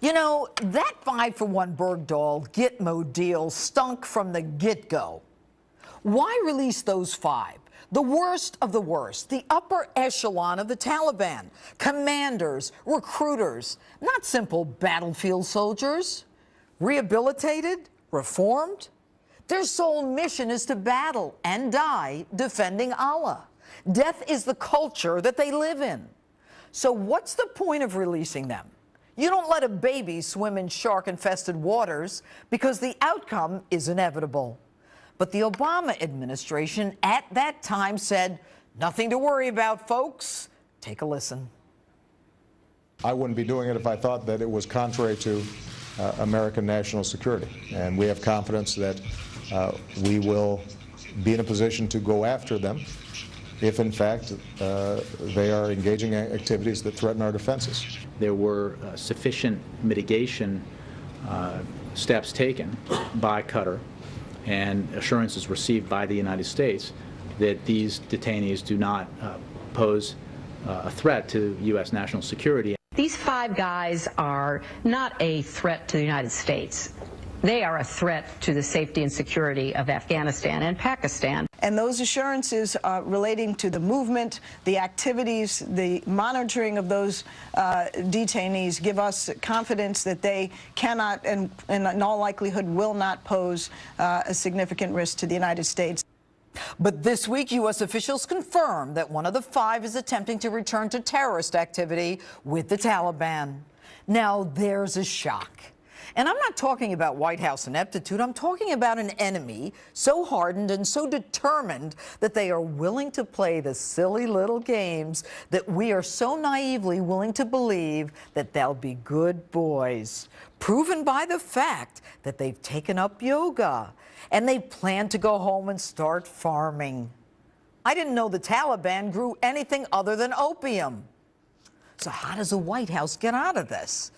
You know, that 5-for-1 Bergdahl Gitmo deal stunk from the get-go. Why release those 5? The worst of the worst, the upper echelon of the Taliban, commanders, recruiters, not simple battlefield soldiers. Rehabilitated, reformed. Their sole mission is to battle and die defending Allah. Death is the culture that they live in. So what's the point of releasing them? You don't let a baby swim in shark-infested waters because the outcome is inevitable. But the Obama administration at that time said, nothing to worry about, folks. Take a listen. I wouldn't be doing it if I thought that it was contrary to American national security. And we have confidence that we will be in a position to go after them if, in fact, they are engaging in activities that threaten our defenses. There were sufficient mitigation steps taken by Qatar and assurances received by the United States that these detainees do not pose a threat to U.S. national security. These 5 guys are not a threat to the United States. They are a threat to the safety and security of Afghanistan and Pakistan. And those assurances relating to the movement, the activities, the monitoring of those detainees give us confidence that they cannot and in all likelihood will not pose a significant risk to the United States. But this week, U.S. officials confirmed that one of the 5 is attempting to return to terrorist activity with the Taliban. Now, there's a shock. And I'm not talking about White House ineptitude. I'm talking about an enemy so hardened and so determined that they are willing to play the silly little games that we are so naively willing to believe that they'll be good boys, proven by the fact that they've taken up yoga and they plan to go home and start farming. I didn't know the Taliban grew anything other than opium. So how does the White House get out of this?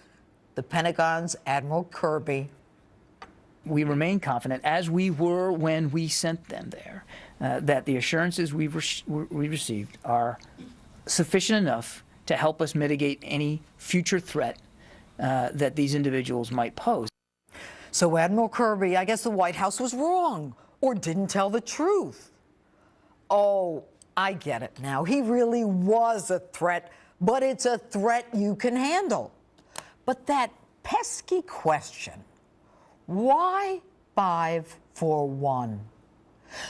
The Pentagon's Admiral Kirby. We remain confident, as we were when we sent them there, that the assurances we received are sufficient enough to help us mitigate any future threat that these individuals might pose. So, Admiral Kirby, I guess the White House was wrong or didn't tell the truth. Oh, I get it now. He really was a threat, but it's a threat you can handle. But that pesky question, why 5-for-1?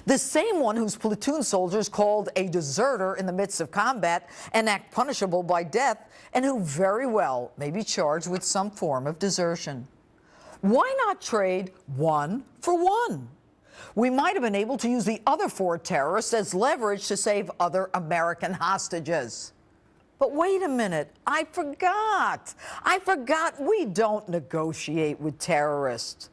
The same one whose platoon soldiers called a deserter in the midst of combat an act punishable by death, and who very well may be charged with some form of desertion. Why not trade 1 for 1? We might have been able to use the other 4 terrorists as leverage to save other American hostages. But wait a minute, I forgot we don't negotiate with terrorists.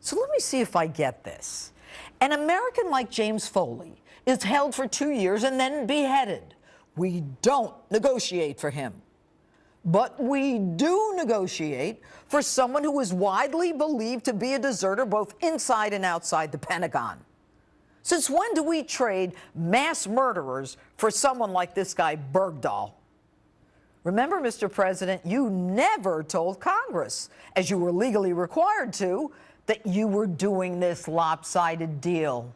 So let me see if I get this. An American like James Foley is held for 2 years and then beheaded. We don't negotiate for him. But we do negotiate for someone who is widely believed to be a deserter both inside and outside the Pentagon. Since when do we trade mass murderers for someone like this guy Bergdahl? Remember, Mr. President, you never told Congress, as you were legally required to, that you were doing this lopsided deal.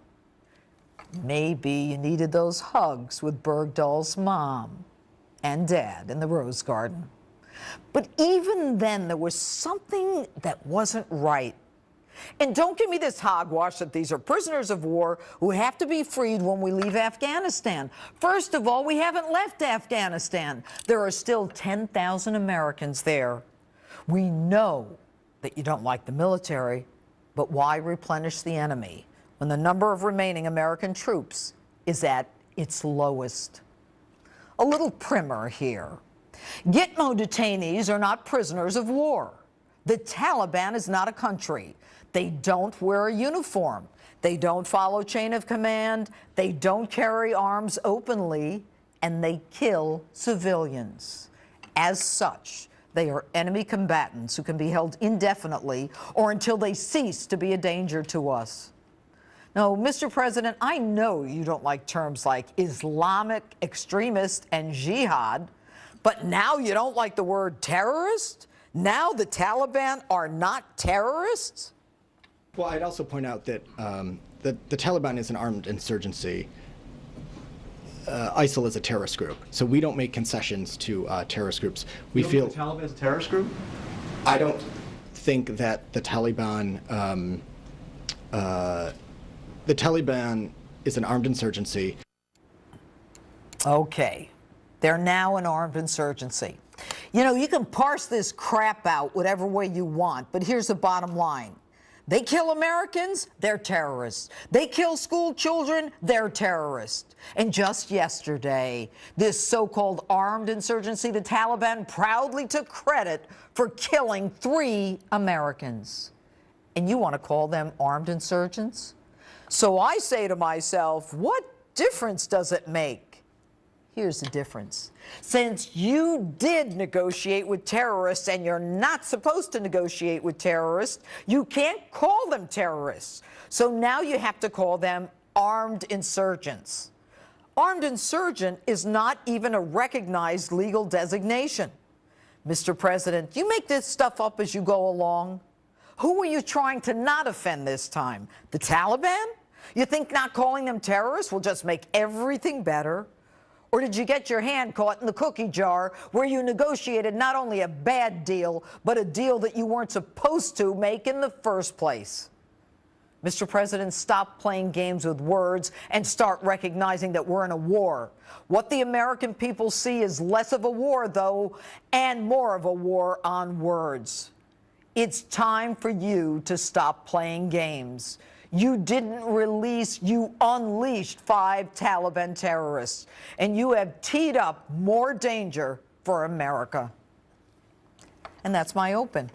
Maybe you needed those hugs with Bergdahl's mom and dad in the Rose Garden. But even then, there was something that wasn't right. And don't give me this hogwash that these are prisoners of war who have to be freed when we leave Afghanistan. First of all, we haven't left Afghanistan. There are still 10,000 Americans there. We know that you don't like the military, but why replenish the enemy when the number of remaining American troops is at its lowest? A little primer here. Gitmo detainees are not prisoners of war. The Taliban is not a country. They don't wear a uniform. They don't follow chain of command. They don't carry arms openly, and they kill civilians. As such, they are enemy combatants who can be held indefinitely or until they cease to be a danger to us. Now, Mr. President, I know you don't like terms like Islamic extremist and jihad, but now you don't like the word terrorist? Now the Taliban are not terrorists? Well, I'd also point out that the Taliban is an armed insurgency. ISIL is a terrorist group, so we don't make concessions to terrorist groups. We feel the Taliban is a terrorist group? I don't think that the Taliban is an armed insurgency. Okay, they're now an armed insurgency. You know, you can parse this crap out whatever way you want, but here's the bottom line. They kill Americans, they're terrorists. They kill school children, they're terrorists. And just yesterday, this so-called armed insurgency, the Taliban, proudly took credit for killing 3 Americans. And you want to call them armed insurgents? So I say to myself, what difference does it make? Here's the difference. Since you did negotiate with terrorists and you're not supposed to negotiate with terrorists, you can't call them terrorists. So now you have to call them armed insurgents. Armed insurgent is not even a recognized legal designation. Mr. President, you make this stuff up as you go along. Who are you trying to not offend this time? The Taliban? You think not calling them terrorists will just make everything better? Or did you get your hand caught in the cookie jar where you negotiated not only a bad deal, but a deal that you weren't supposed to make in the first place? Mr. President, stop playing games with words and start recognizing that we're in a war. What the American people see is less of a war, though, and more of a war on words. It's time for you to stop playing games. You didn't release, you unleashed 5 Taliban terrorists, and you have teed up more danger for America. And that's my open.